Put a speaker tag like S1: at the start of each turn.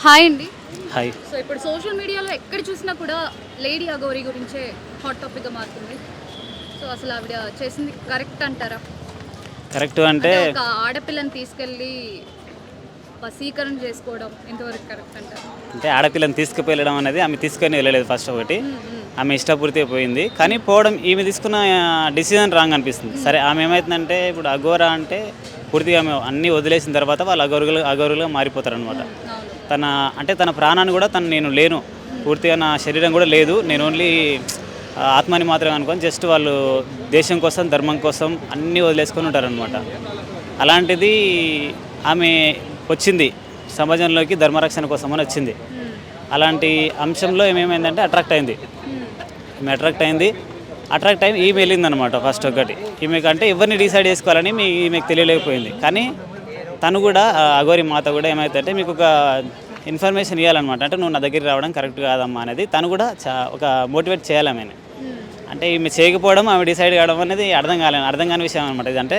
S1: Hi అండి.
S2: Hi.
S1: So ఇప్పుడు social మీడియాలో ఎక్కడ చూసినా కూడా లేడీ అఘోరి గురించే హాట్ టాపిక్గా మారుతుంది. సో అసలు ఆవిడ చేసింది కరెక్ట్ అంటారా?
S2: కరెక్ట్ అంటే
S1: ఒక ఆడపిల్లని తీసుకెళ్ళి వశీకరణ చేసుకోవడం ఎంతవరకు కరెక్ట్ అంటారు?
S2: అంటే ఆడపిల్లని తీసుకుపోయడం అనేది ఆమె తీసుకొని వెళ్ళలేదు. ఫస్ట్ ఒకటి ఆమె ఇష్టపూర్తిగా పోయింది. కానీ పోవడం ఈమె తీసుకున్న డిసిజన్ రాంగ్ అనిపిస్తుంది. సరే ఆమె ఏమవుతుందంటే ఇప్పుడు అఘోరా అంటే పూర్తిగా ఆమె అన్నీ వదిలేసిన తర్వాత వాళ్ళు అఘోరులుగా మారిపోతారు అనమాట. తన ప్రాణాన్ని కూడా నేను లేను, పూర్తిగా నా శరీరం కూడా లేదు, నేను ఓన్లీ ఆత్మని మాత్రమే అనుకొని జస్ట్ వాళ్ళు దేశం కోసం ధర్మం కోసం అన్నీ వదిలేసుకొని ఉంటారనమాట. అలాంటిది ఆమె వచ్చింది సమాజంలోకి ధర్మరక్షణ కోసం అని వచ్చింది. అలాంటి అంశంలో ఏమేమైందంటే అట్రాక్ట్ అయింది. అట్రాక్ట్ అయింది ఈమె వెళ్ళిందనమాట. ఫస్ట్ ఒకటి ఈమెకు అంటే ఎవరిని డిసైడ్ చేసుకోవాలని ఈమెకు తెలియలేకపోయింది. కానీ తను కూడా అఘోరి మాత కూడా ఏమవుతుందంటే మీకు ఒక ఇన్ఫర్మేషన్ ఇవ్వాలన్నమాట. అంటే నువ్వు నా దగ్గరికి రావడం కరెక్ట్ కాదమ్మా అనేది తను కూడా ఒక మోటివేట్ చేయాలి ఆమెను. అంటే ఈమె చేయకపోవడం ఆమె డిసైడ్ కావడం అనేది అర్థం కాని విషయం అనమాట. ఇది అంటే